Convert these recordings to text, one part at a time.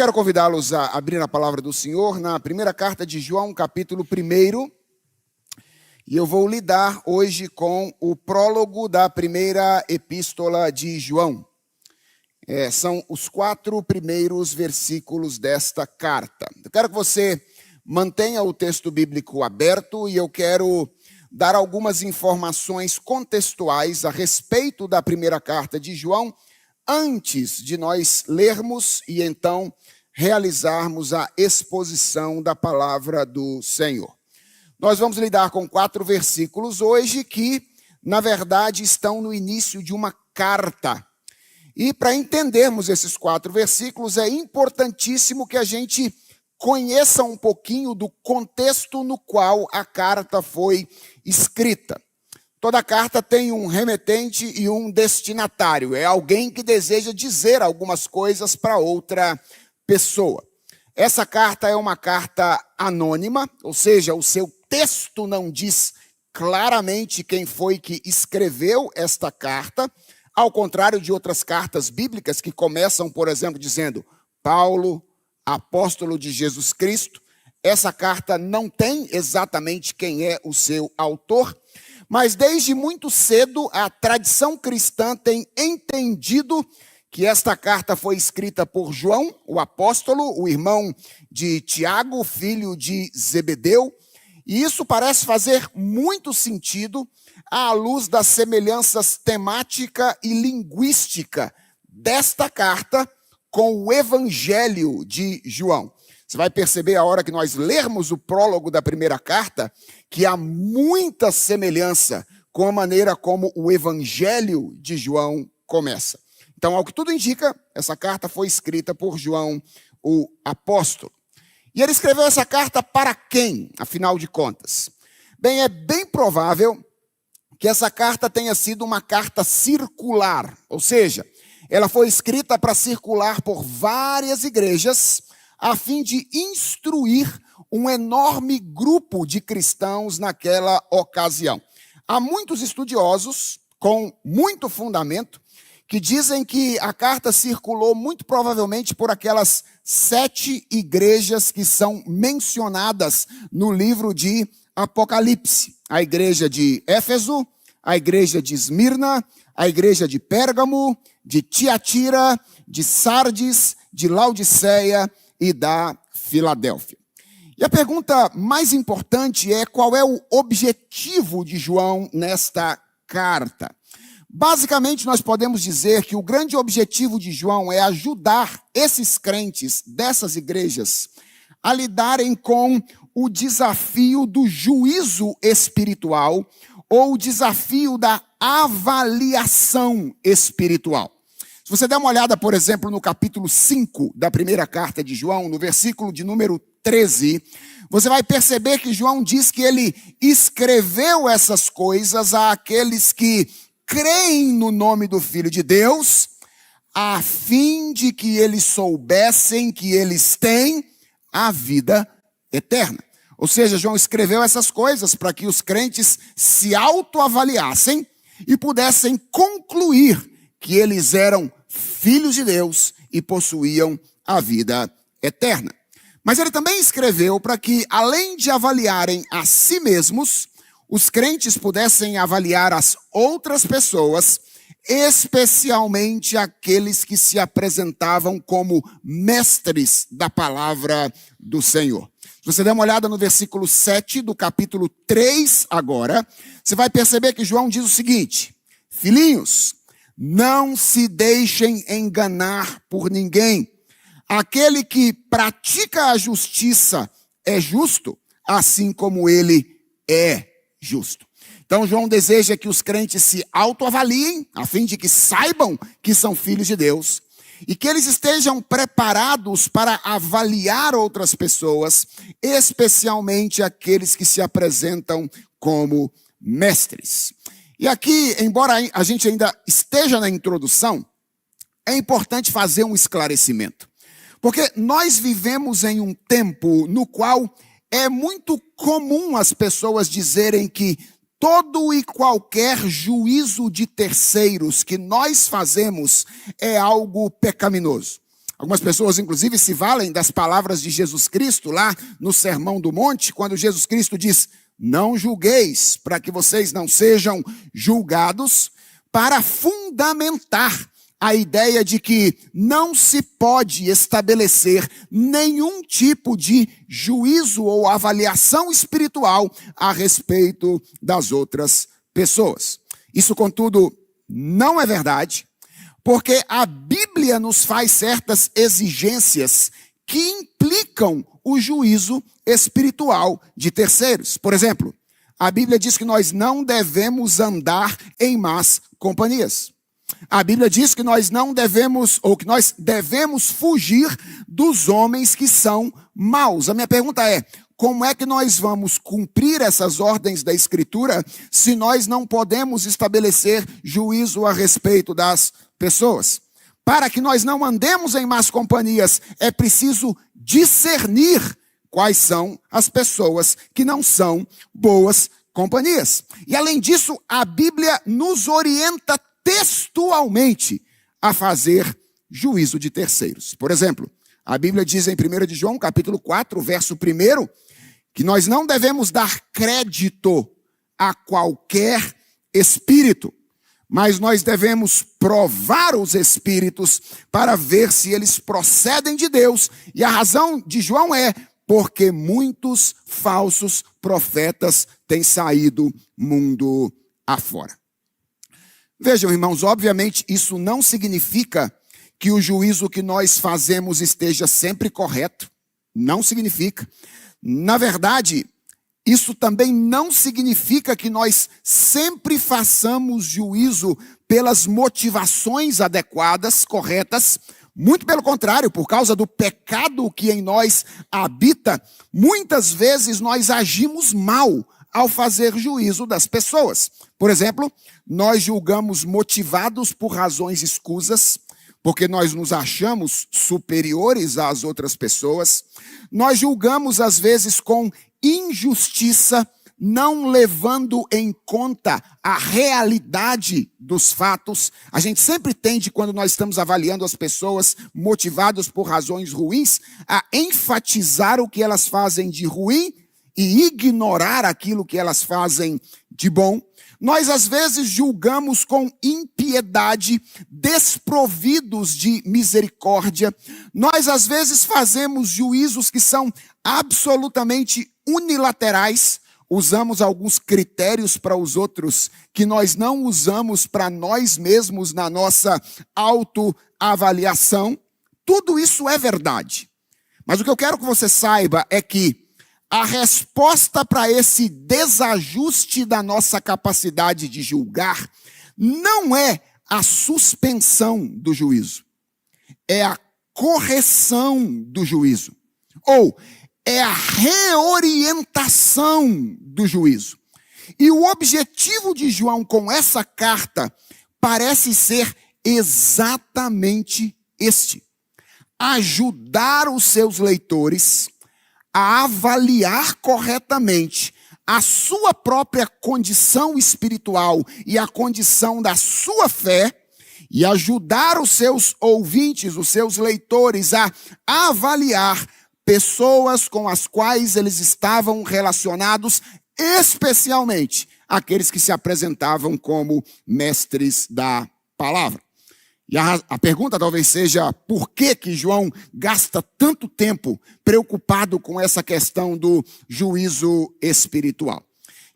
quero convidá-los a abrir a palavra do Senhor na primeira carta de João, capítulo 1. E eu vou lidar hoje com o prólogo da primeira epístola de João. São os 4 primeiros versículos desta carta. Eu quero que você mantenha o texto bíblico aberto e eu quero dar algumas informações contextuais a respeito da primeira carta de João, antes de nós lermos e então realizarmos a exposição da palavra do Senhor. Nós vamos lidar com 4 versículos hoje que, na verdade, estão no início de uma carta. E para entendermos esses 4 versículos, é importantíssimo que a gente conheça um pouquinho do contexto no qual a carta foi escrita. Toda carta tem um remetente e um destinatário. É alguém que deseja dizer algumas coisas para outra pessoa. Essa carta é uma carta anônima, ou seja, o seu texto não diz claramente quem foi que escreveu esta carta, ao contrário de outras cartas bíblicas que começam, por exemplo, dizendo Paulo, apóstolo de Jesus Cristo. Essa carta não tem exatamente quem é o seu autor, mas desde muito cedo a tradição cristã tem entendido que esta carta foi escrita por João, o apóstolo, o irmão de Tiago, filho de Zebedeu, e isso parece fazer muito sentido à luz das semelhanças temática e linguística desta carta com o Evangelho de João. Você vai perceber a hora que nós lermos o prólogo da primeira carta que há muita semelhança com a maneira como o Evangelho de João começa. Então, ao que tudo indica, essa carta foi escrita por João, o apóstolo. E ele escreveu essa carta para quem, afinal de contas? Bem, é bem provável que essa carta tenha sido uma carta circular, ou seja, ela foi escrita para circular por várias igrejas, a fim de instruir um enorme grupo de cristãos naquela ocasião. Há muitos estudiosos, com muito fundamento, que dizem que a carta circulou muito provavelmente por aquelas 7 igrejas que são mencionadas no livro de Apocalipse. A igreja de Éfeso, a igreja de Esmirna, a igreja de Pérgamo, de Tiatira, de Sardes, de Laodiceia e da Filadélfia. E a pergunta mais importante é qual é o objetivo de João nesta carta. Basicamente, nós podemos dizer que o grande objetivo de João é ajudar esses crentes dessas igrejas a lidarem com o desafio do juízo espiritual ou o desafio da avaliação espiritual. Se você der uma olhada, por exemplo, no capítulo 5 da primeira carta de João, no versículo de número 13, você vai perceber que João diz que ele escreveu essas coisas àqueles que creem no nome do Filho de Deus, a fim de que eles soubessem que eles têm a vida eterna. Ou seja, João escreveu essas coisas para que os crentes se autoavaliassem e pudessem concluir que eles eram filhos de Deus e possuíam a vida eterna. Mas ele também escreveu para que, além de avaliarem a si mesmos, os crentes pudessem avaliar as outras pessoas, especialmente aqueles que se apresentavam como mestres da palavra do Senhor. Se você der uma olhada no versículo 7 do capítulo 3 agora, você vai perceber que João diz o seguinte: filhinhos, não se deixem enganar por ninguém. Aquele que pratica a justiça é justo, assim como ele é justo. Então, João deseja que os crentes se autoavaliem, a fim de que saibam que são filhos de Deus, e que eles estejam preparados para avaliar outras pessoas, especialmente aqueles que se apresentam como mestres. E aqui, embora a gente ainda esteja na introdução, é importante fazer um esclarecimento. Porque nós vivemos em um tempo no qual é muito comum as pessoas dizerem que todo e qualquer juízo de terceiros que nós fazemos é algo pecaminoso. Algumas pessoas, inclusive, se valem das palavras de Jesus Cristo lá no Sermão do Monte, quando Jesus Cristo diz: não julgueis, para que vocês não sejam julgados, para fundamentar a ideia de que não se pode estabelecer nenhum tipo de juízo ou avaliação espiritual a respeito das outras pessoas. Isso, contudo, não é verdade, porque a Bíblia nos faz certas exigências que implicam o juízo espiritual de terceiros. Por exemplo, a Bíblia diz que nós não devemos andar em más companhias. A Bíblia diz que nós não devemos, ou que nós devemos fugir dos homens que são maus. A minha pergunta é: como é que nós vamos cumprir essas ordens da Escritura se nós não podemos estabelecer juízo a respeito das pessoas? Para que nós não andemos em más companhias, é preciso discernir quais são as pessoas que não são boas companhias. E além disso, a Bíblia nos orienta textualmente a fazer juízo de terceiros. Por exemplo, a Bíblia diz em 1 de João, capítulo 4, verso 1, que nós não devemos dar crédito a qualquer espírito, mas nós devemos provar os espíritos para ver se eles procedem de Deus. E a razão de João é porque muitos falsos profetas têm saído mundo afora. Vejam, irmãos, obviamente isso não significa que o juízo que nós fazemos esteja sempre correto. Não significa. Na verdade, isso também não significa que nós sempre façamos juízo pelas motivações adequadas, corretas. Muito pelo contrário, por causa do pecado que em nós habita, muitas vezes nós agimos mal ao fazer juízo das pessoas. Por exemplo, nós julgamos motivados por razões escusas, porque nós nos achamos superiores às outras pessoas. Nós julgamos, às vezes, com injustiça, não levando em conta a realidade dos fatos. A gente sempre tende, quando nós estamos avaliando as pessoas motivadas por razões ruins, a enfatizar o que elas fazem de ruim e ignorar aquilo que elas fazem de bom. Nós, às vezes, julgamos com impiedade, desprovidos de misericórdia. Nós, às vezes, fazemos juízos que são absolutamente unilaterais. Usamos alguns critérios para os outros que nós não usamos para nós mesmos na nossa autoavaliação. Tudo isso é verdade. Mas o que eu quero que você saiba é que a resposta para esse desajuste da nossa capacidade de julgar não é a suspensão do juízo, é a correção do juízo, ou é a reorientação do juízo. E o objetivo de João com essa carta parece ser exatamente este: ajudar os seus leitores a avaliar corretamente a sua própria condição espiritual e a condição da sua fé, e ajudar os seus ouvintes, os seus leitores, a avaliar pessoas com as quais eles estavam relacionados, especialmente aqueles que se apresentavam como mestres da palavra. E a pergunta talvez seja: por que João gasta tanto tempo preocupado com essa questão do juízo espiritual?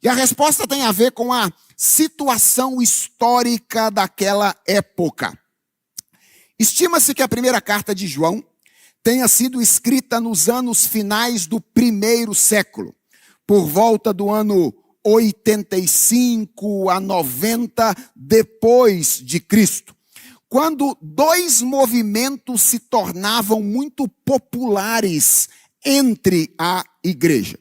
E a resposta tem a ver com a situação histórica daquela época. Estima-se que a primeira carta de João tenha sido escrita nos anos finais do primeiro século, por volta do ano 85 a 90 depois de Cristo, quando dois movimentos se tornavam muito populares entre a igreja.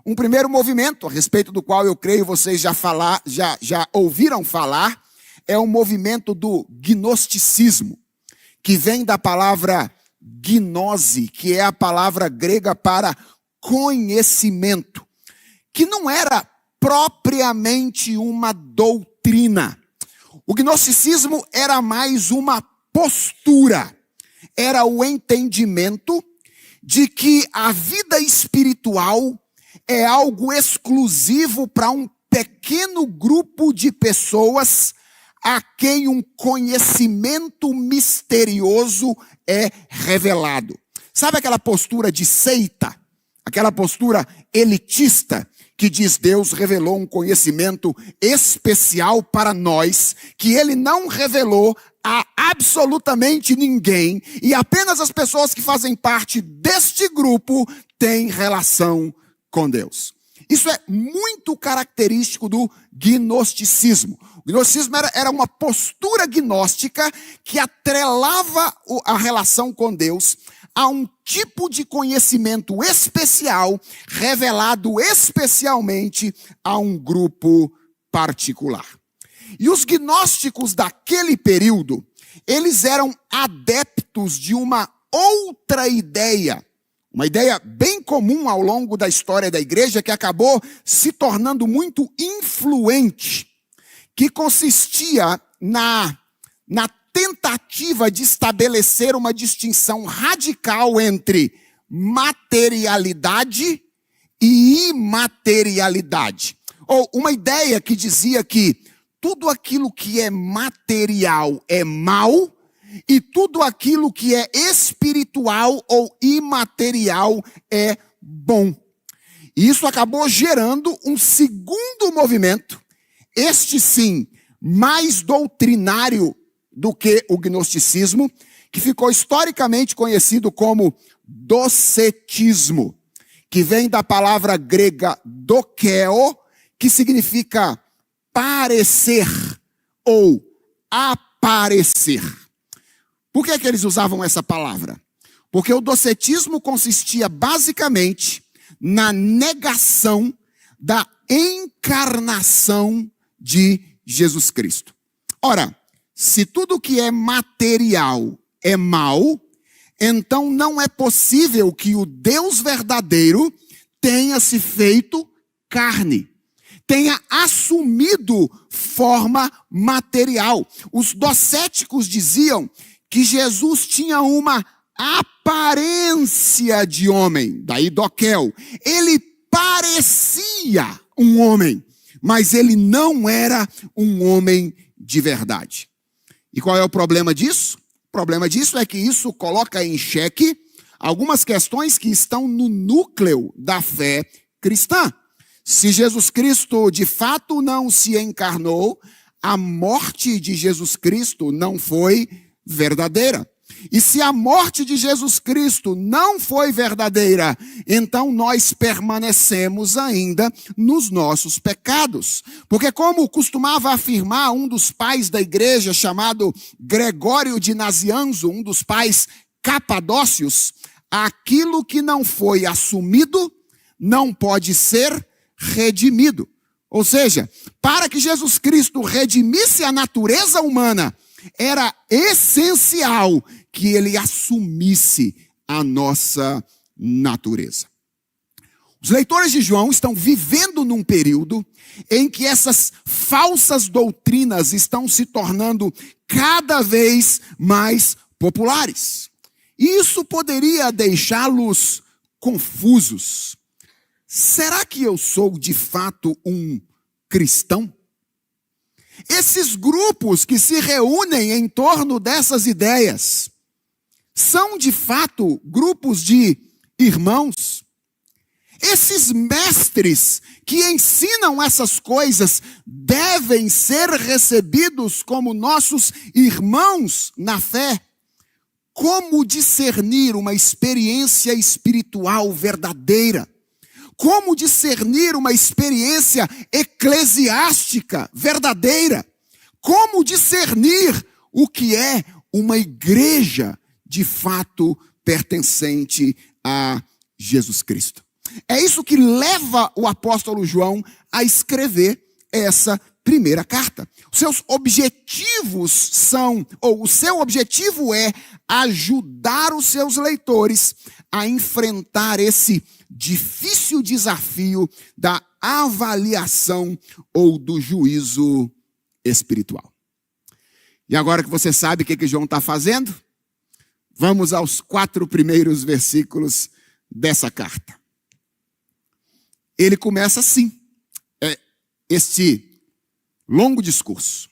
Um primeiro movimento, a respeito do qual eu creio vocês já ouviram falar, é o movimento do gnosticismo, que vem da palavra gnose, que é a palavra grega para conhecimento, que não era propriamente uma doutrina. O gnosticismo era mais uma postura. era o entendimento de que a vida espiritual é algo exclusivo para um pequeno grupo de pessoas a quem um conhecimento misterioso é revelado. Sabe aquela postura de seita? Aquela postura elitista que diz Deus revelou um conhecimento especial para nós, que ele não revelou a absolutamente ninguém, e apenas as pessoas que fazem parte deste grupo têm relação com Deus. Isso é muito característico do gnosticismo. O gnosticismo era uma postura gnóstica que atrelava a relação com Deus a um tipo de conhecimento especial, revelado especialmente a um grupo particular. E os gnósticos daquele período, eles eram adeptos de uma outra ideia, uma ideia bem comum ao longo da história da igreja, que acabou se tornando muito influente, que consistia na tentativa de estabelecer uma distinção radical entre materialidade e imaterialidade. Ou uma ideia que dizia que tudo aquilo que é material é mal e tudo aquilo que é espiritual ou imaterial é bom. E isso acabou gerando um segundo movimento, este sim, mais doutrinário do que o gnosticismo, que ficou historicamente conhecido como docetismo, que vem da palavra grega dokeo, que significa parecer ou aparecer. Por que eles usavam essa palavra? Porque o docetismo consistia basicamente na negação da encarnação de Jesus Cristo. Ora, se tudo que é material é mal, então não é possível que o Deus verdadeiro tenha se feito carne, tenha assumido forma material. Os docéticos diziam que Jesus tinha uma aparência de homem, daí doquel. Ele parecia um homem, mas ele não era um homem de verdade. E qual é o problema disso? O problema disso é que isso coloca em xeque algumas questões que estão no núcleo da fé cristã. Se Jesus Cristo de fato não se encarnou, a morte de Jesus Cristo não foi verdadeira. E se a morte de Jesus Cristo não foi verdadeira, então nós permanecemos ainda nos nossos pecados. Porque como costumava afirmar um dos pais da igreja, chamado Gregório de Nazianzo, um dos pais capadócios, aquilo que não foi assumido não pode ser redimido. Ou seja, para que Jesus Cristo redimisse a natureza humana, era essencial que ele assumisse a nossa natureza. Os leitores de João estão vivendo num período em que essas falsas doutrinas estão se tornando cada vez mais populares. E isso poderia deixá-los confusos. Será que eu sou de fato um cristão? Esses grupos que se reúnem em torno dessas ideias são de fato grupos de irmãos? Esses mestres que ensinam essas coisas devem ser recebidos como nossos irmãos na fé? Como discernir uma experiência espiritual verdadeira? Como discernir uma experiência eclesiástica verdadeira? Como discernir o que é uma igreja de fato pertencente a Jesus Cristo? É isso que leva o apóstolo João a escrever essa primeira carta. Os seus objetivos são, ou o seu objetivo é ajudar os seus leitores a enfrentar esse difícil desafio da avaliação ou do juízo espiritual. E agora que você sabe o que João está fazendo, Vamos aos 4 primeiros versículos dessa carta. Ele começa assim, este longo discurso.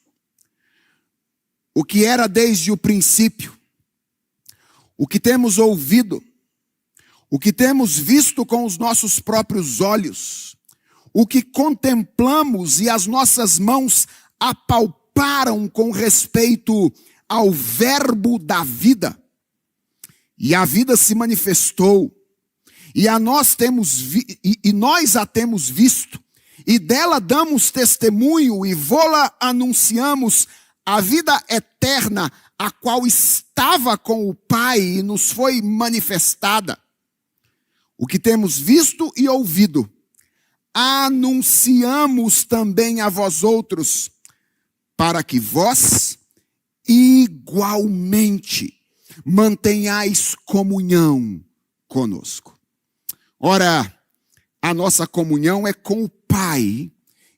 O que era desde o princípio, o que temos ouvido, o que temos visto com os nossos próprios olhos, o que contemplamos e as nossas mãos apalparam com respeito ao verbo da vida. E a vida se manifestou, e nós a temos visto, e dela damos testemunho e vô-la anunciamos, a vida eterna, a qual estava com o Pai e nos foi manifestada. O que temos visto e ouvido, anunciamos também a vós outros, para que vós igualmente mantenhais comunhão conosco. Ora, a nossa comunhão é com o Pai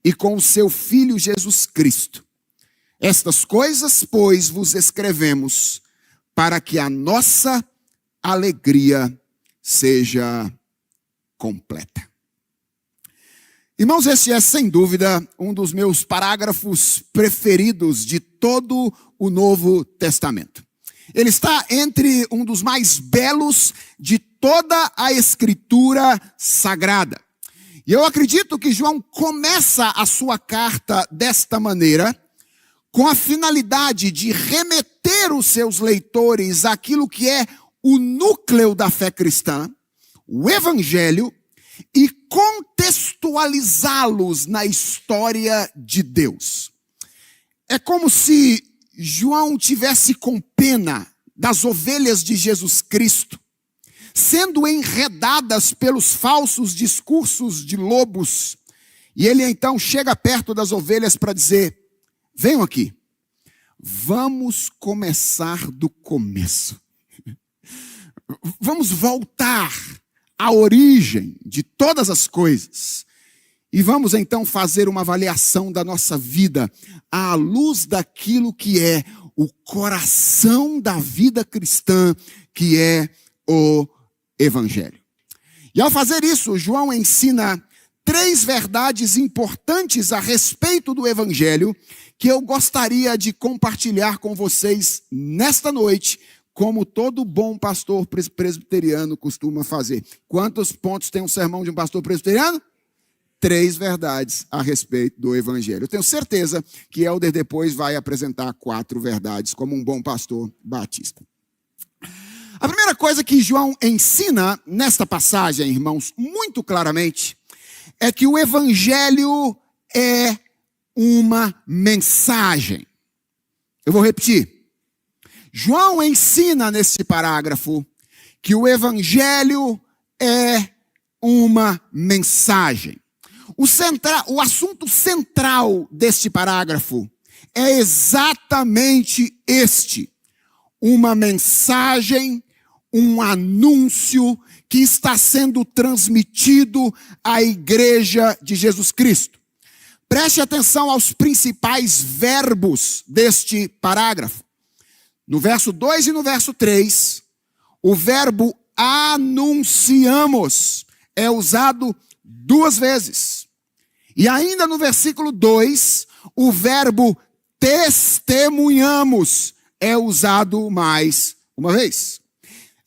e com o seu Filho Jesus Cristo. Estas coisas, pois, vos escrevemos, para que a nossa alegria seja completa. Irmãos, esse é, sem dúvida, um dos meus parágrafos preferidos de todo o Novo Testamento. Ele está entre um dos mais belos de toda a Escritura Sagrada. E eu acredito que João começa a sua carta desta maneira, com a finalidade de remeter os seus leitores àquilo que é o núcleo da fé cristã, o Evangelho, e contextualizá-los na história de Deus. É como se João tivesse com pena das ovelhas de Jesus Cristo, sendo enredadas pelos falsos discursos de lobos, e ele então chega perto das ovelhas para dizer: venham aqui, vamos começar do começo. Vamos voltar à origem de todas as coisas. E vamos então fazer uma avaliação da nossa vida à luz daquilo que é o coração da vida cristã, que é o Evangelho. E ao fazer isso, João ensina 3 verdades importantes a respeito do Evangelho que eu gostaria de compartilhar com vocês nesta noite, como todo bom pastor presbiteriano costuma fazer. Quantos pontos tem um sermão de um pastor presbiteriano? 3 verdades a respeito do Evangelho. Eu tenho certeza que Helder depois vai apresentar 4 verdades, como um bom pastor batista. A primeira coisa que João ensina nesta passagem, irmãos, muito claramente, é que o Evangelho é uma mensagem. Eu vou repetir. João ensina nesse parágrafo que o Evangelho é uma mensagem. O assunto central deste parágrafo é exatamente este: uma mensagem, um anúncio que está sendo transmitido à igreja de Jesus Cristo. Preste atenção aos principais verbos deste parágrafo. No verso 2 e no verso 3, o verbo anunciamos é usado 2 vezes. E ainda no versículo 2, o verbo testemunhamos é usado mais uma vez.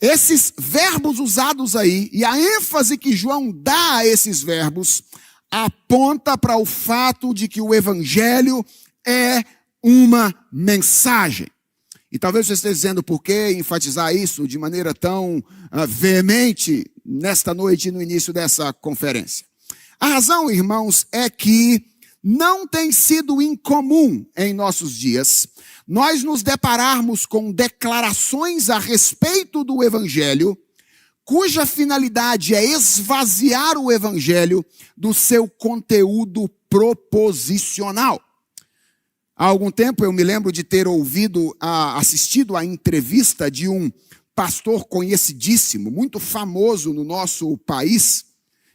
Esses verbos usados aí, e a ênfase que João dá a esses verbos, aponta para o fato de que o Evangelho é uma mensagem. E talvez você esteja dizendo por que enfatizar isso de maneira tão veemente nesta noite e no início dessa conferência. A razão, irmãos, é que não tem sido incomum em nossos dias nós nos depararmos com declarações a respeito do Evangelho, cuja finalidade é esvaziar o Evangelho do seu conteúdo proposicional. Há algum tempo eu me lembro de ter assistido a entrevista de um pastor conhecidíssimo, muito famoso no nosso país,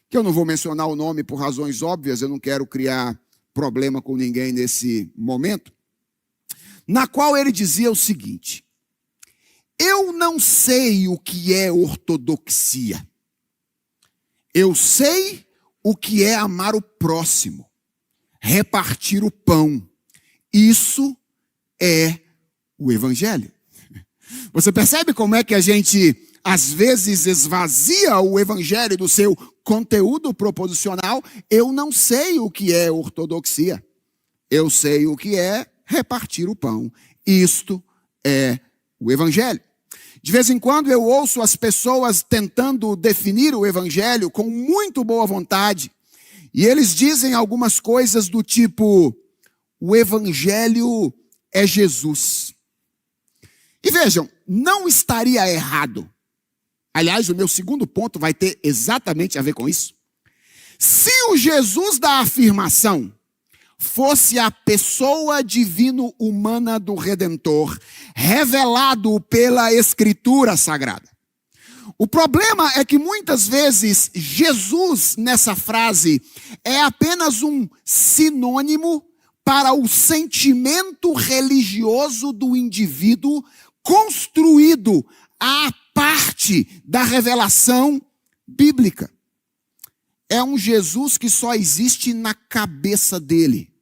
que eu não vou mencionar o nome por razões óbvias, eu não quero criar problema com ninguém nesse momento, na qual ele dizia o seguinte: eu não sei o que é ortodoxia. Eu sei o que é amar o próximo, repartir o pão. Isso é o evangelho. Você percebe como é que a gente, às vezes, esvazia o evangelho do seu conteúdo proposicional? Eu não sei o que é ortodoxia. Eu sei o que é repartir o pão. Isto é o evangelho. De vez em quando eu ouço as pessoas tentando definir o evangelho com muito boa vontade. E eles dizem algumas coisas do tipo: o evangelho é Jesus. E vejam, não estaria errado. Aliás, o meu segundo ponto vai ter exatamente a ver com isso. Se o Jesus da afirmação fosse a pessoa divino-humana do Redentor, revelado pela Escritura Sagrada. O problema é que muitas vezes Jesus, nessa frase, é apenas um sinônimo para o sentimento religioso do indivíduo construído à parte da revelação bíblica. É um Jesus que só existe na cabeça dele.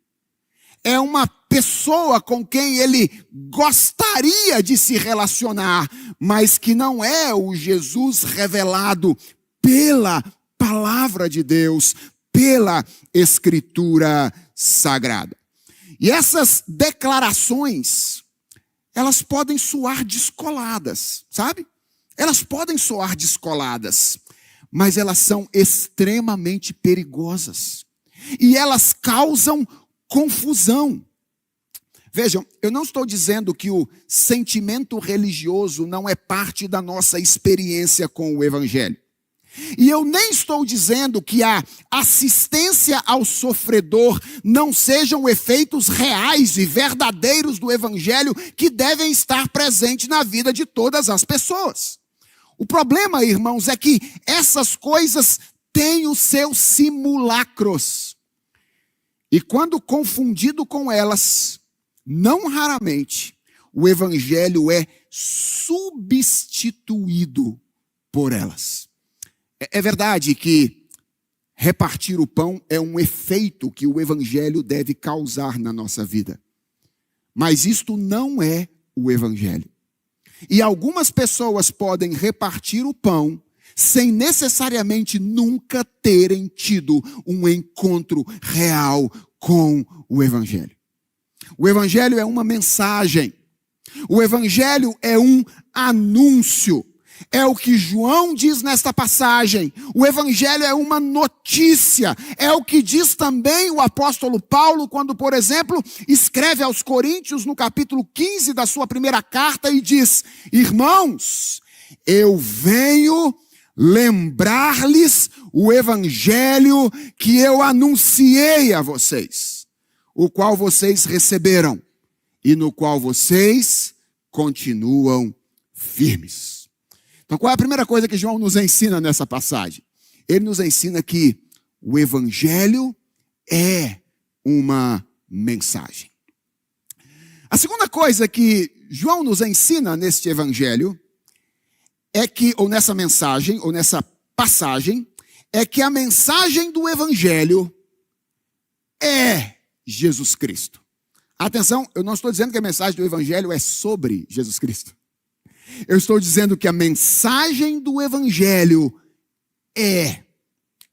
É uma pessoa com quem ele gostaria de se relacionar, mas que não é o Jesus revelado pela palavra de Deus, pela Escritura Sagrada. E essas declarações, elas podem soar descoladas, sabe? Elas podem soar descoladas, mas elas são extremamente perigosas. E elas causam confusão. Vejam, eu não estou dizendo que o sentimento religioso não é parte da nossa experiência com o evangelho. E eu nem estou dizendo que a assistência ao sofredor não sejam efeitos reais e verdadeiros do evangelho que devem estar presentes na vida de todas as pessoas. O problema, irmãos, é que essas coisas têm os seus simulacros. E quando confundido com elas, não raramente, o evangelho é substituído por elas. É verdade que repartir o pão é um efeito que o evangelho deve causar na nossa vida. Mas isto não é o evangelho. E algumas pessoas podem repartir o pão sem necessariamente nunca terem tido um encontro real com o evangelho. O evangelho é uma mensagem. O evangelho é um anúncio. É o que João diz nesta passagem. O evangelho é uma notícia. É o que diz também o apóstolo Paulo quando, por exemplo, escreve aos Coríntios no capítulo 15 da sua primeira carta e diz: irmãos, eu venho lembrar-lhes o evangelho que eu anunciei a vocês, o qual vocês receberam e no qual vocês continuam firmes. Então, qual é a primeira coisa que João nos ensina nessa passagem? Ele nos ensina que o evangelho é uma mensagem. A segunda coisa que João nos ensina neste evangelho é que, ou nessa mensagem, ou nessa passagem, é que a mensagem do evangelho é Jesus Cristo. Atenção, eu não estou dizendo que a mensagem do evangelho é sobre Jesus Cristo. Eu estou dizendo que a mensagem do evangelho é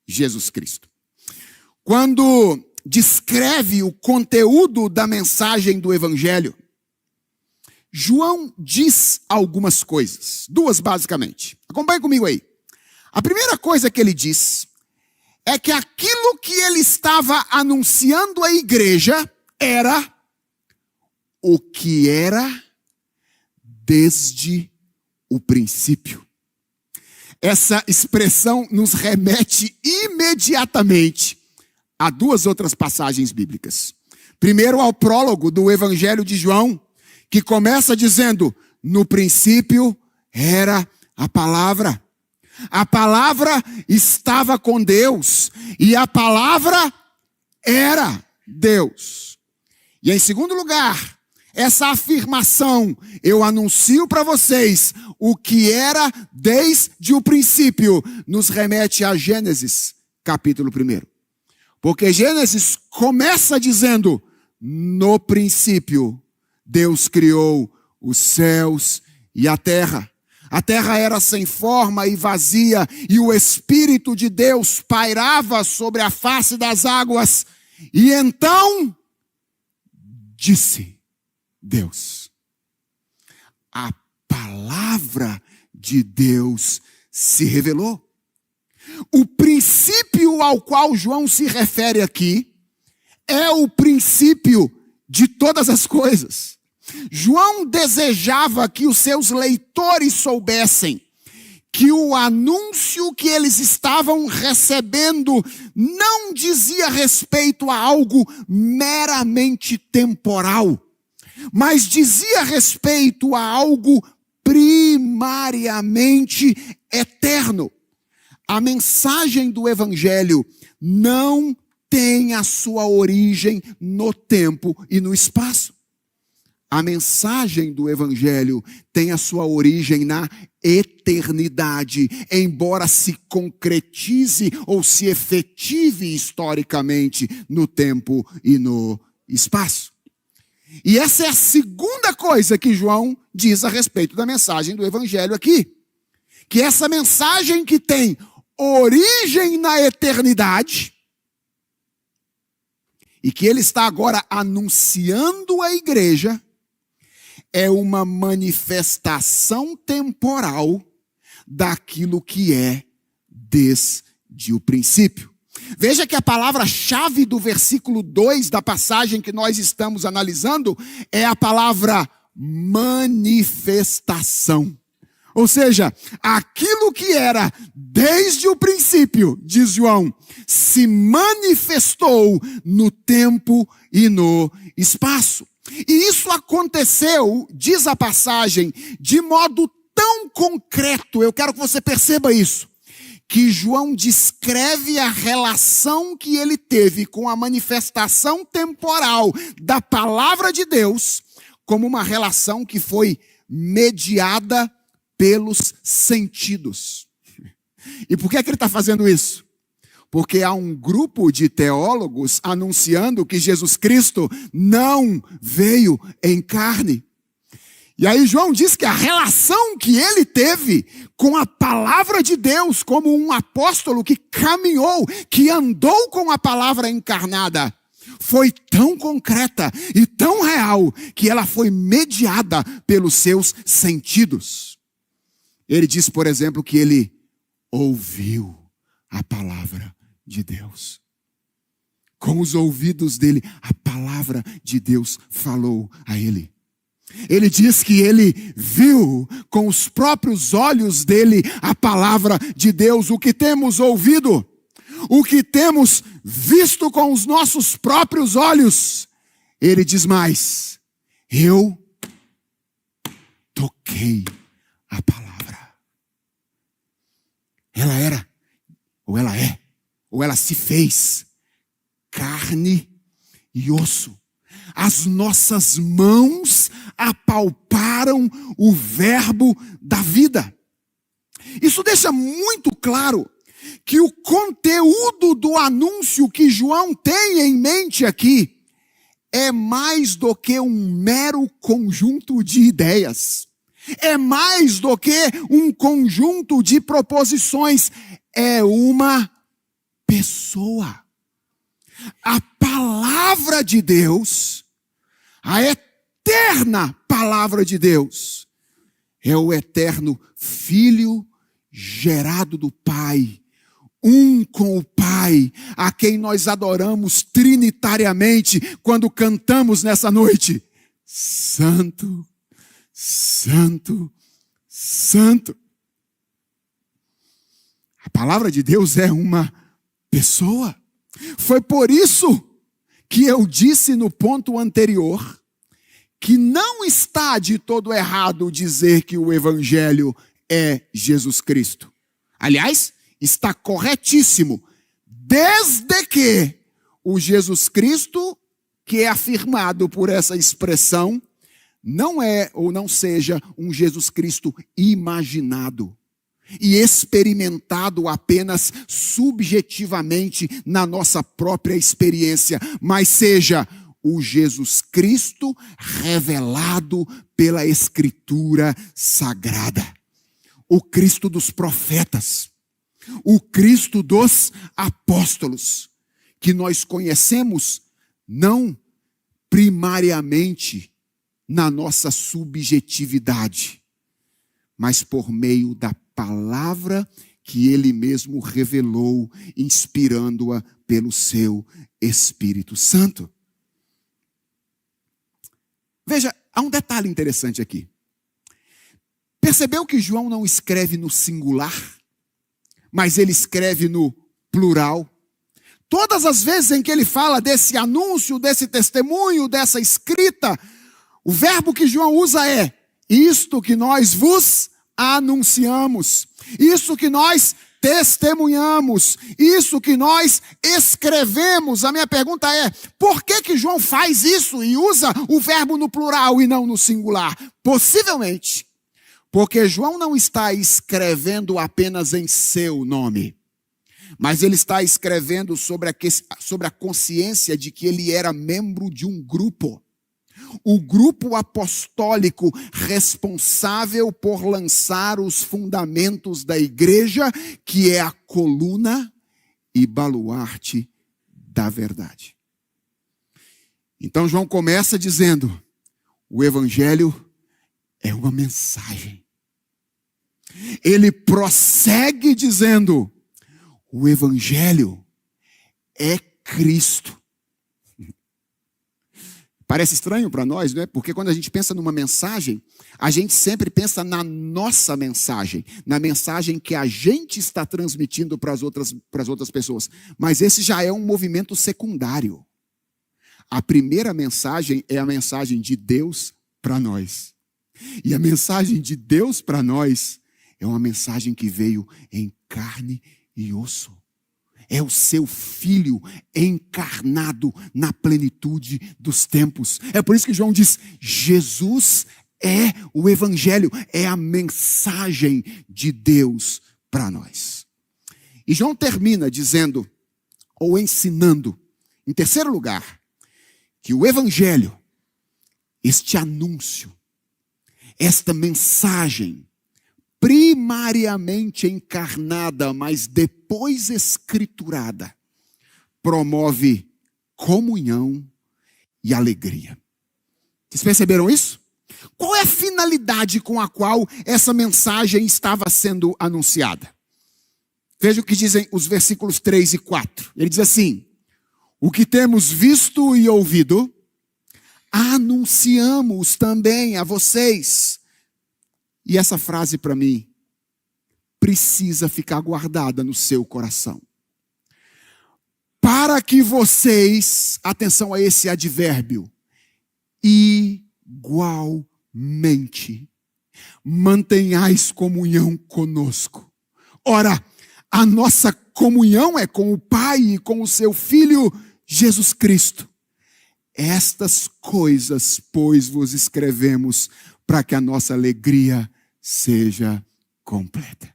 Jesus Cristo. Quando descreve o conteúdo da mensagem do evangelho, João diz algumas coisas, duas basicamente. Acompanhe comigo aí. A primeira coisa que ele diz é que aquilo que ele estava anunciando à igreja era o que era desde o princípio. Essa expressão nos remete imediatamente a duas outras passagens bíblicas. Primeiro, ao prólogo do Evangelho de João, que começa dizendo: no princípio era a palavra. A palavra estava com Deus e a palavra era Deus. E em segundo lugar, essa afirmação, eu anuncio para vocês o que era desde o princípio, nos remete a Gênesis, capítulo 1. Porque Gênesis começa dizendo, no princípio, Deus criou os céus e a terra. A terra era sem forma e vazia, e o Espírito de Deus pairava sobre a face das águas. E então, disse Deus. A palavra de Deus se revelou. O princípio ao qual João se refere aqui é o princípio de todas as coisas. João desejava que os seus leitores soubessem que o anúncio que eles estavam recebendo não dizia respeito a algo meramente temporal, mas dizia respeito a algo primariamente eterno. A mensagem do Evangelho não tem a sua origem no tempo e no espaço. A mensagem do Evangelho tem a sua origem na eternidade, embora se concretize ou se efetive historicamente no tempo e no espaço. E essa é a segunda coisa que João diz a respeito da mensagem do Evangelho aqui. Que essa mensagem que tem origem na eternidade e que ele está agora anunciando à igreja é uma manifestação temporal daquilo que é desde o princípio. Veja que a palavra-chave do versículo 2 da passagem que nós estamos analisando é a palavra manifestação. Ou seja, aquilo que era desde o princípio, diz João, se manifestou no tempo e no espaço. E isso aconteceu, diz a passagem, de modo tão concreto, eu quero que você perceba isso, que João descreve a relação que ele teve com a manifestação temporal da palavra de Deus como uma relação que foi mediada pelos sentidos. E por que é que ele está fazendo isso? Porque há um grupo de teólogos anunciando que Jesus Cristo não veio em carne. E aí João diz que a relação que ele teve com a palavra de Deus, como um apóstolo que caminhou, que andou com a palavra encarnada, foi tão concreta e tão real que ela foi mediada pelos seus sentidos. Ele diz, por exemplo, que ele ouviu a palavra de Deus. Com os ouvidos dele, a palavra de Deus falou a ele. Ele diz que ele viu com os próprios olhos dele a palavra de Deus. O que temos ouvido, o que temos visto com os nossos próprios olhos. Ele diz mais, eu toquei a palavra. Ela era, ou ela é, ou ela se fez carne e osso. As nossas mãos apalparam o verbo da vida. Isso deixa muito claro que o conteúdo do anúncio que João tem em mente aqui é mais do que um mero conjunto de ideias. É mais do que um conjunto de proposições. É uma pessoa. A palavra de Deus, a eterna palavra de Deus, é o eterno Filho gerado do Pai, um com o Pai, a quem nós adoramos trinitariamente quando cantamos nessa noite. Santo, Santo, Santo. A palavra de Deus é uma pessoa. Foi por isso que eu disse no ponto anterior que não está de todo errado dizer que o Evangelho é Jesus Cristo. Aliás, está corretíssimo, desde que o Jesus Cristo, que é afirmado por essa expressão, não é ou não seja um Jesus Cristo imaginado e experimentado apenas subjetivamente na nossa própria experiência, mas seja o Jesus Cristo revelado pela Escritura Sagrada. O Cristo dos profetas, o Cristo dos apóstolos, que nós conhecemos não primariamente na nossa subjetividade, mas por meio da palavra que ele mesmo revelou, inspirando-a pelo seu Espírito Santo. Veja, há um detalhe interessante aqui. Percebeu que João não escreve no singular, mas ele escreve no plural? Todas as vezes em que ele fala desse anúncio, desse testemunho, dessa escrita, o verbo que João usa é: isto que nós vos anunciamos, isso que nós testemunhamos, isso que nós escrevemos. A minha pergunta é: por que João faz isso e usa o verbo no plural e não no singular? Possivelmente porque João não está escrevendo apenas em seu nome, mas ele está escrevendo sobre a consciência de que ele era membro de um grupo. O grupo apostólico responsável por lançar os fundamentos da igreja, que é a coluna e baluarte da verdade. Então João começa dizendo: o evangelho é uma mensagem. Ele prossegue dizendo: o evangelho é Cristo. Parece estranho para nós, não é? Porque quando a gente pensa numa mensagem, a gente sempre pensa na nossa mensagem, na mensagem que a gente está transmitindo para as outras pessoas. Mas esse já é um movimento secundário. A primeira mensagem é a mensagem de Deus para nós. E a mensagem de Deus para nós é uma mensagem que veio em carne e osso. É o seu Filho encarnado na plenitude dos tempos. É por isso que João diz: Jesus é o evangelho, é a mensagem de Deus para nós. E João termina dizendo, ou ensinando, em terceiro lugar, que o evangelho, este anúncio, esta mensagem, primariamente encarnada, mas depois escriturada, promove comunhão e alegria. Vocês perceberam isso? Qual é a finalidade com a qual essa mensagem estava sendo anunciada? Veja o que dizem os versículos 3 e 4. Ele diz assim: o que temos visto e ouvido, anunciamos também a vocês. E essa frase, para mim, precisa ficar guardada no seu coração. Para que vocês, atenção a esse advérbio, igualmente mantenhais comunhão conosco. Ora, a nossa comunhão é com o Pai e com o seu Filho Jesus Cristo. Estas coisas, pois, vos escrevemos para que a nossa alegria seja completa.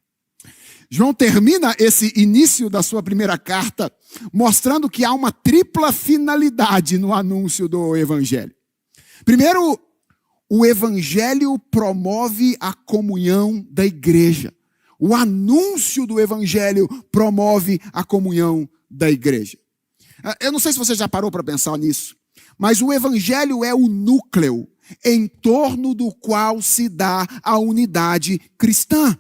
João termina esse início da sua primeira carta mostrando que há uma tripla finalidade no anúncio do evangelho. Primeiro, o evangelho promove a comunhão da igreja. O anúncio do evangelho promove a comunhão da igreja. Eu não sei se você já parou para pensar nisso, mas o evangelho é o núcleo em torno do qual se dá a unidade cristã.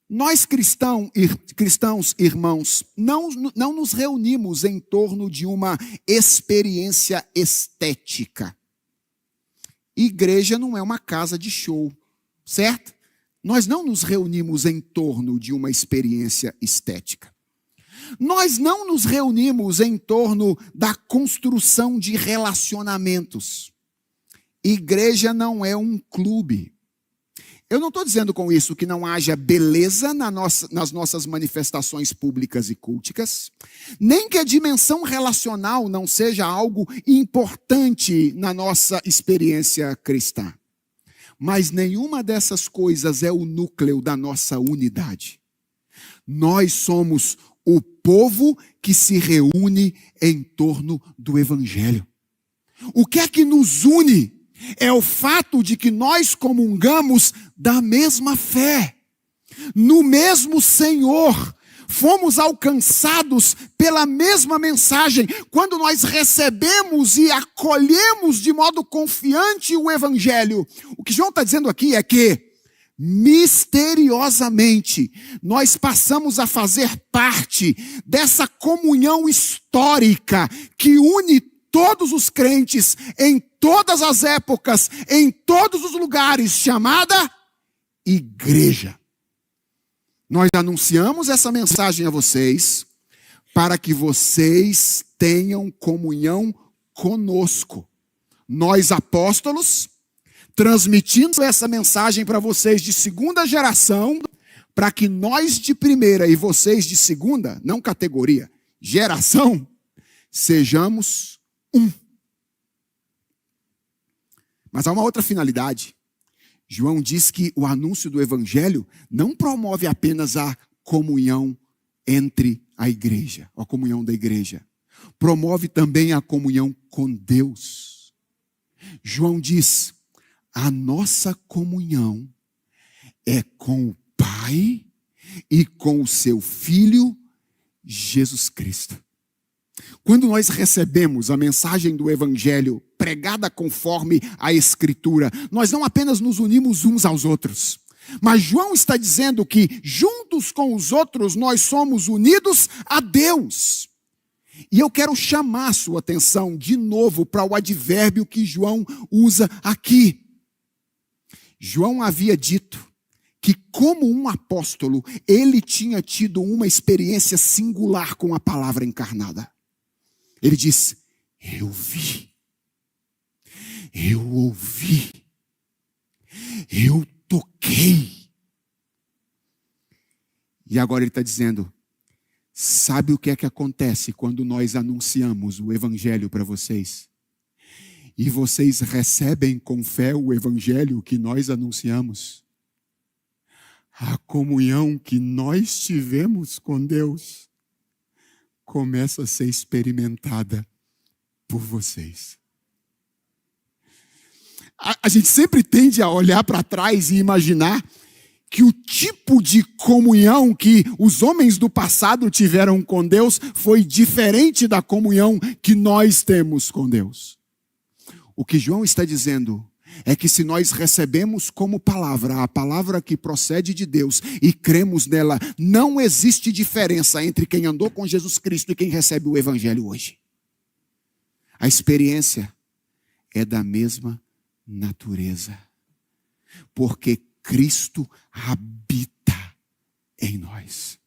Nós cristãos, irmãos, não nos reunimos em torno de uma experiência estética. Igreja não é uma casa de show, certo? Nós não nos reunimos em torno de uma experiência estética. Nós não nos reunimos em torno da construção de relacionamentos. Igreja não é um clube. Eu não estou dizendo com isso que não haja beleza nas nossas manifestações públicas e culticas, nem que a dimensão relacional não seja algo importante na nossa experiência cristã. Mas nenhuma dessas coisas é o núcleo da nossa unidade. Nós somos o povo que se reúne em torno do Evangelho. O que é que nos une? É o fato de que nós comungamos da mesma fé, no mesmo Senhor, fomos alcançados pela mesma mensagem. Quando nós recebemos e acolhemos de modo confiante o Evangelho, o que João está dizendo aqui é que, misteriosamente, nós passamos a fazer parte dessa comunhão histórica que une todos os crentes, em todas as épocas, em todos os lugares, chamada igreja. Nós anunciamos essa mensagem a vocês, para que vocês tenham comunhão conosco. Nós apóstolos, transmitindo essa mensagem para vocês de segunda geração, para que nós de primeira e vocês de segunda, não categoria, geração, sejamos um. Mas há uma outra finalidade. João diz que o anúncio do Evangelho não promove apenas a comunhão entre a igreja, a comunhão da igreja. Promove também a comunhão com Deus. João diz, a nossa comunhão é com o Pai e com o seu Filho, Jesus Cristo. Quando nós recebemos a mensagem do Evangelho pregada conforme a Escritura, nós não apenas nos unimos uns aos outros, mas João está dizendo que juntos com os outros nós somos unidos a Deus. E eu quero chamar a sua atenção de novo para o advérbio que João usa aqui. João havia dito que, como um apóstolo, ele tinha tido uma experiência singular com a palavra encarnada. Ele diz, eu vi, eu ouvi, eu toquei. E agora ele está dizendo, sabe o que é que acontece quando nós anunciamos o Evangelho para vocês? E vocês recebem com fé o Evangelho que nós anunciamos? A comunhão que nós tivemos com Deus começa a ser experimentada por vocês. A gente sempre tende a olhar para trás e imaginar que o tipo de comunhão que os homens do passado tiveram com Deus foi diferente da comunhão que nós temos com Deus. O que João está dizendo é que se nós recebemos como palavra, a palavra que procede de Deus e cremos nela, não existe diferença entre quem andou com Jesus Cristo e quem recebe o Evangelho hoje. A experiência é da mesma natureza, porque Cristo habita em nós.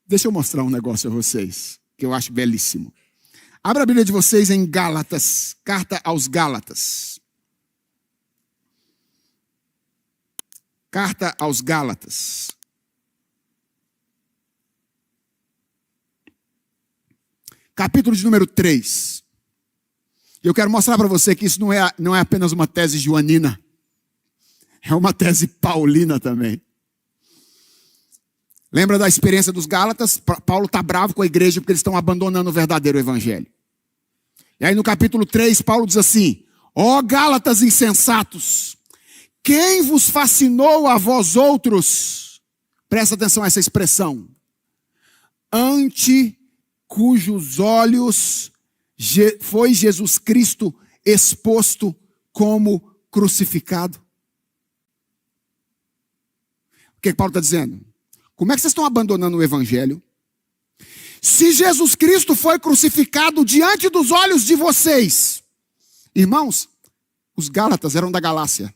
Deixa eu mostrar um negócio a vocês, que eu acho belíssimo. Abra a Bíblia de vocês em Gálatas, carta aos Gálatas. Carta aos Gálatas. Capítulo de número 3. Eu quero mostrar para você que isso não é apenas uma tese joanina. É uma tese paulina também. Lembra da experiência dos Gálatas? Paulo está bravo com a igreja porque eles estão abandonando o verdadeiro evangelho. E aí no capítulo 3, Paulo diz assim, ó Gálatas insensatos, quem vos fascinou a vós outros? Presta atenção a essa expressão. Ante cujos olhos foi Jesus Cristo exposto como crucificado. O que Paulo está dizendo? Como é que vocês estão abandonando o evangelho? Se Jesus Cristo foi crucificado diante dos olhos de vocês. Irmãos, os Gálatas eram da Galácia.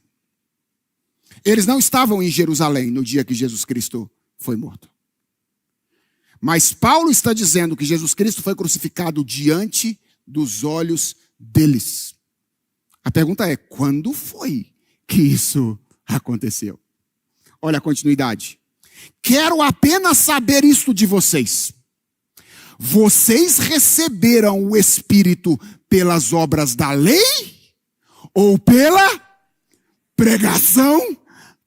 Eles não estavam em Jerusalém no dia que Jesus Cristo foi morto. Mas Paulo está dizendo que Jesus Cristo foi crucificado diante dos olhos deles. A pergunta é: quando foi que isso aconteceu? Olha a continuidade. Quero apenas saber isto de vocês. Vocês receberam o Espírito pelas obras da lei ou pela pregação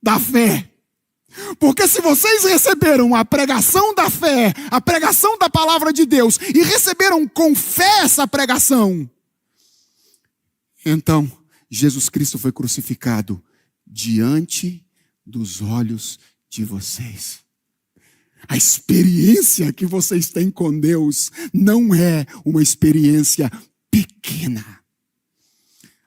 da fé? Porque se vocês receberam a pregação da fé, a pregação da palavra de Deus, e receberam com fé essa pregação, então Jesus Cristo foi crucificado diante dos olhos de vocês. A experiência que vocês têm com Deus não é uma experiência pequena.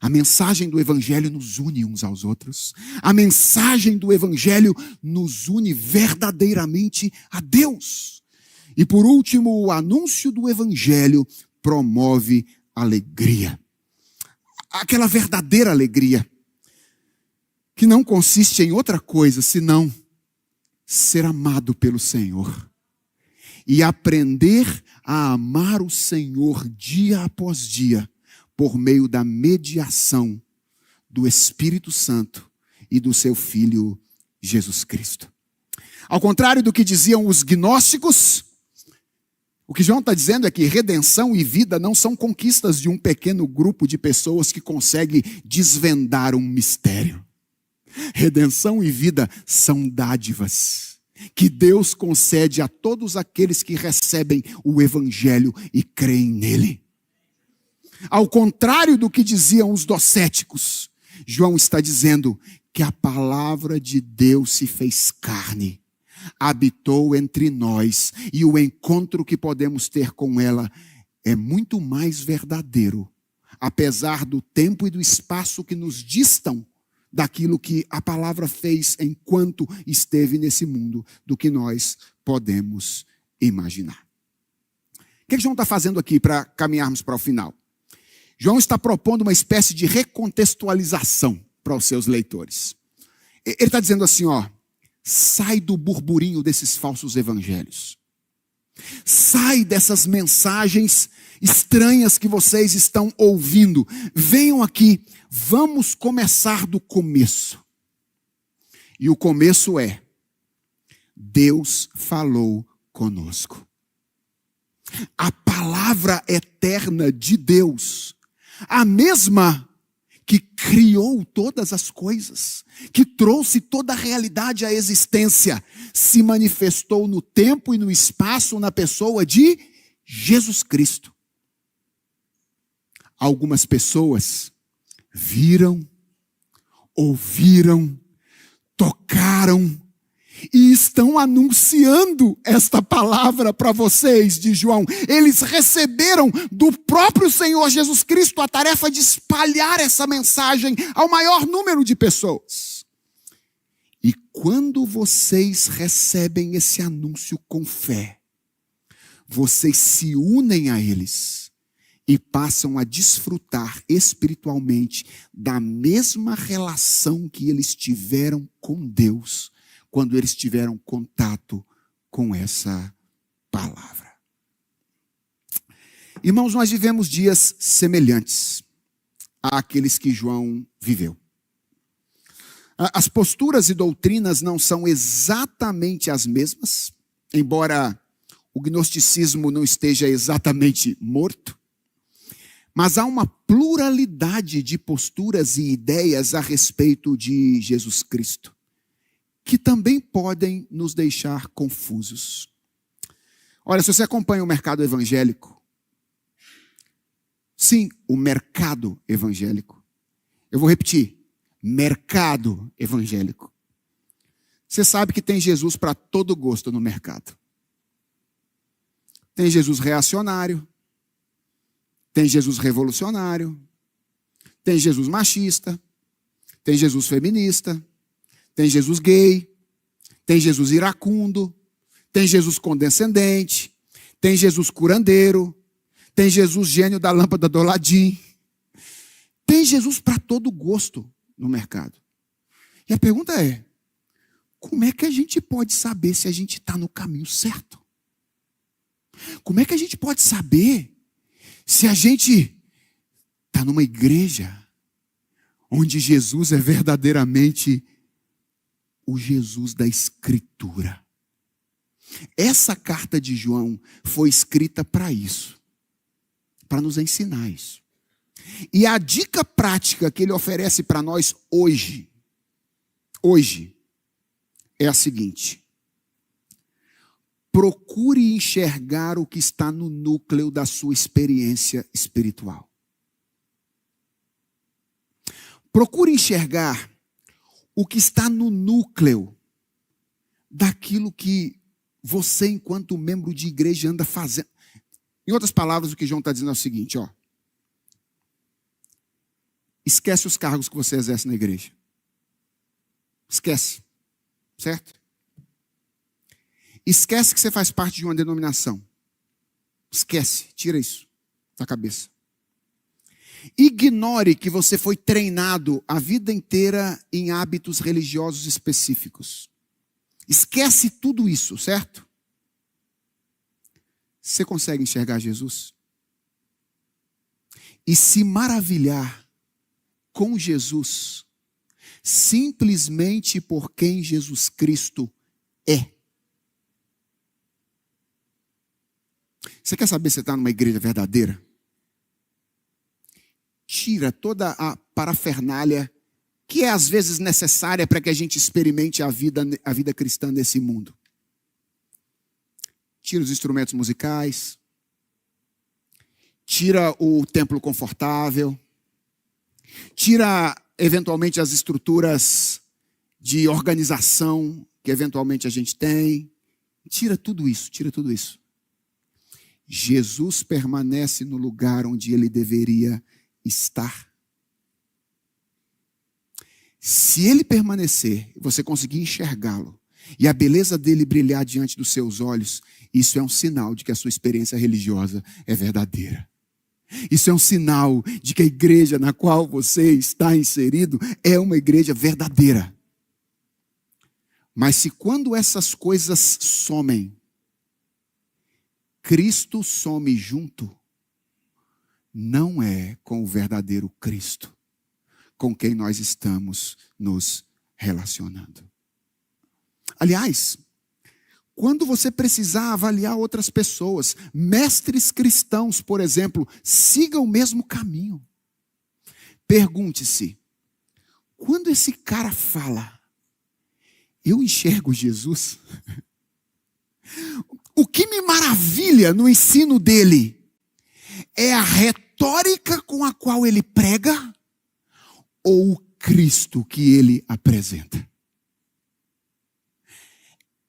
A mensagem do Evangelho nos une uns aos outros. A mensagem do Evangelho nos une verdadeiramente a Deus. E por último, o anúncio do Evangelho promove alegria. Aquela verdadeira alegria, que não consiste em outra coisa senão ser amado pelo Senhor e aprender a amar o Senhor dia após dia por meio da mediação do Espírito Santo e do seu Filho Jesus Cristo. Ao contrário do que diziam os gnósticos, o que João está dizendo é que redenção e vida não são conquistas de um pequeno grupo de pessoas que consegue desvendar um mistério. Redenção e vida são dádivas que Deus concede a todos aqueles que recebem o Evangelho e creem nele. Ao contrário do que diziam os docéticos, João está dizendo que a palavra de Deus se fez carne, habitou entre nós, e o encontro que podemos ter com ela é muito mais verdadeiro, apesar do tempo e do espaço que nos distam daquilo que a palavra fez enquanto esteve nesse mundo, do que nós podemos imaginar. O que João está fazendo aqui para caminharmos para o final? João está propondo uma espécie de recontextualização para os seus leitores. Ele está dizendo assim, sai do burburinho desses falsos evangelhos. Sai dessas mensagens estranhas que vocês estão ouvindo. Venham aqui, vamos começar do começo. E o começo é: Deus falou conosco. A palavra eterna de Deus, a mesma que criou todas as coisas, que trouxe toda a realidade à existência, se manifestou no tempo e no espaço na pessoa de Jesus Cristo. Algumas pessoas viram, ouviram, tocaram e estão anunciando esta palavra para vocês de João. Eles receberam do próprio Senhor Jesus Cristo a tarefa de espalhar essa mensagem ao maior número de pessoas. E quando vocês recebem esse anúncio com fé, vocês se unem a eles e passam a desfrutar espiritualmente da mesma relação que eles tiveram com Deus quando eles tiveram contato com essa palavra. Irmãos, nós vivemos dias semelhantes àqueles que João viveu. As posturas e doutrinas não são exatamente as mesmas, embora o gnosticismo não esteja exatamente morto, mas há uma pluralidade de posturas e ideias a respeito de Jesus Cristo, que também podem nos deixar confusos. Olha, se você acompanha o mercado evangélico, sim, o mercado evangélico, eu vou repetir, mercado evangélico. Você sabe que tem Jesus para todo gosto no mercado. Tem Jesus reacionário, tem Jesus revolucionário, tem Jesus machista, tem Jesus feminista, tem Jesus gay, tem Jesus iracundo, tem Jesus condescendente, tem Jesus curandeiro, tem Jesus gênio da lâmpada do Aladim. Tem Jesus para todo gosto no mercado. E a pergunta é: como é que a gente pode saber se a gente está no caminho certo? Como é que a gente pode saber se a gente está numa igreja onde Jesus é verdadeiramente o Jesus da Escritura. Essa carta de João foi escrita para isso, para nos ensinar isso. E a dica prática que ele oferece para nós hoje, é a seguinte: procure enxergar o que está no núcleo da sua experiência espiritual. Procure enxergar o que está no núcleo daquilo que você, enquanto membro de igreja, anda fazendo. Em outras palavras, o que João está dizendo é o seguinte, ó. Esquece os cargos que você exerce na igreja. Esquece. Certo? Esquece que você faz parte de uma denominação. Esquece. Tira isso da cabeça. Ignore que você foi treinado a vida inteira em hábitos religiosos específicos. Esquece tudo isso, certo? Você consegue enxergar Jesus? E se maravilhar com Jesus, simplesmente por quem Jesus Cristo é. Você quer saber se você está numa igreja verdadeira? Tira toda a parafernália que é às vezes necessária para que a gente experimente a vida cristã nesse mundo. Tira os instrumentos musicais, tira o templo confortável, tira eventualmente as estruturas de organização que eventualmente a gente tem. Tira tudo isso, tira tudo isso. Jesus permanece no lugar onde ele deveria estar. Se ele permanecer, você conseguir enxergá-lo, e a beleza dele brilhar diante dos seus olhos, isso é um sinal de que a sua experiência religiosa é verdadeira. Isso é um sinal de que a igreja na qual você está inserido é uma igreja verdadeira. Mas se quando essas coisas somem, Cristo some junto, não é com o verdadeiro Cristo com quem nós estamos nos relacionando. Aliás, quando você precisar avaliar outras pessoas, mestres cristãos, por exemplo, sigam o mesmo caminho. Pergunte-se, quando esse cara fala, eu enxergo Jesus? O que me maravilha no ensino dele é a retórica com a qual ele prega ou o Cristo que ele apresenta?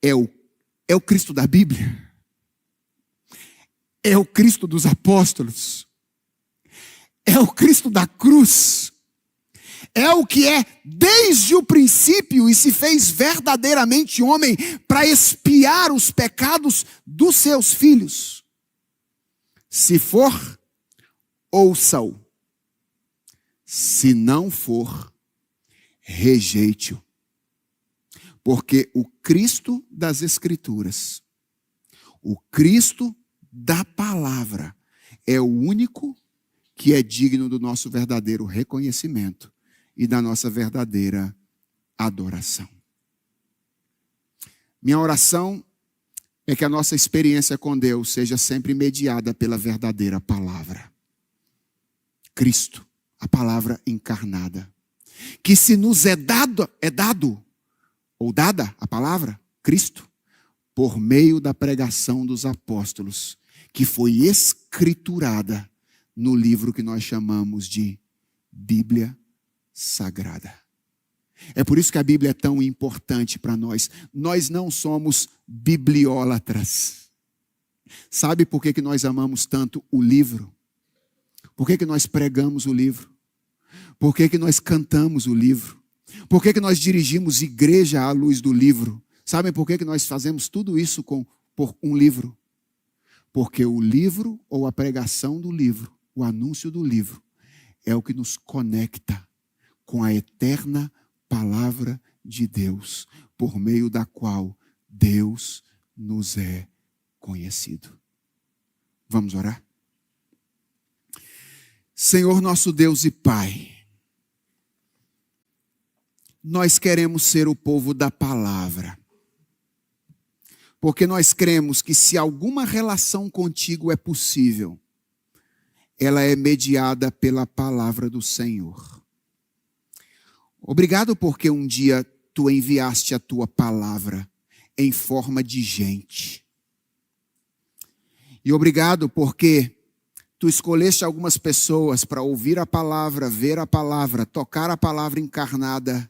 É o Cristo da Bíblia? É o Cristo dos apóstolos? É o Cristo da cruz? É o que é desde o princípio e se fez verdadeiramente homem para expiar os pecados dos seus filhos? Se for, ouça-o. Se não for, rejeite-o. Porque o Cristo das Escrituras, o Cristo da palavra, é o único que é digno do nosso verdadeiro reconhecimento e da nossa verdadeira adoração. Minha oração é que a nossa experiência com Deus seja sempre mediada pela verdadeira palavra. Cristo, a palavra encarnada. Que se nos é dado ou dada a palavra, Cristo, por meio da pregação dos apóstolos, que foi escriturada no livro que nós chamamos de Bíblia Sagrada. É por isso que a Bíblia é tão importante para nós. Nós não somos bibliólatras. Sabe por que nós amamos tanto o livro? Por que nós pregamos o livro? Por que nós cantamos o livro? Por que nós dirigimos igreja à luz do livro? Sabem por que nós fazemos tudo isso por um livro? Porque o livro ou a pregação do livro, o anúncio do livro, é o que nos conecta com a eterna palavra de Deus, por meio da qual Deus nos é conhecido. Vamos orar? Senhor nosso Deus e Pai, nós queremos ser o povo da palavra. Porque nós cremos que se alguma relação contigo é possível, ela é mediada pela palavra do Senhor. Obrigado porque um dia tu enviaste a tua palavra em forma de gente. E obrigado porque tu escolheste algumas pessoas para ouvir a palavra, ver a palavra, tocar a palavra encarnada.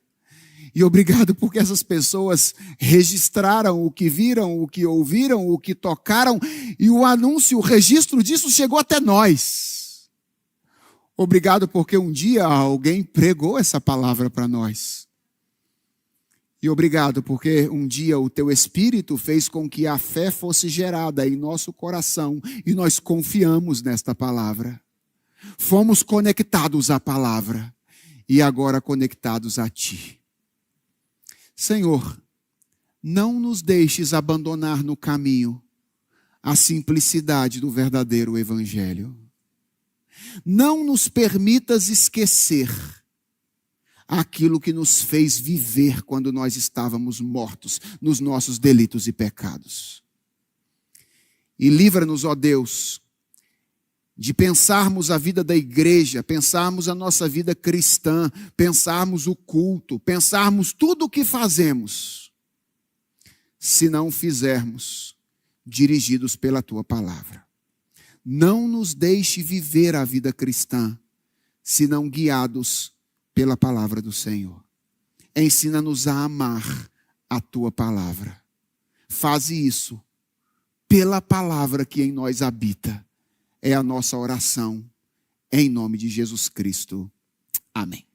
E obrigado porque essas pessoas registraram o que viram, o que ouviram, o que tocaram, e o anúncio, o registro disso chegou até nós. Obrigado porque um dia alguém pregou essa palavra para nós. E obrigado porque um dia o teu Espírito fez com que a fé fosse gerada em nosso coração e nós confiamos nesta palavra. Fomos conectados à palavra e agora conectados a Ti. Senhor, não nos deixes abandonar no caminho a simplicidade do verdadeiro Evangelho. Não nos permitas esquecer aquilo que nos fez viver quando nós estávamos mortos nos nossos delitos e pecados. E livra-nos, ó Deus, de pensarmos a vida da igreja, pensarmos a nossa vida cristã, pensarmos o culto, pensarmos tudo o que fazemos, se não fizermos dirigidos pela Tua palavra. Não nos deixe viver a vida cristã, se não guiados pela palavra do Senhor. Ensina-nos a amar a Tua palavra. Faze isso pela palavra que em nós habita. É a nossa oração, em nome de Jesus Cristo. Amém.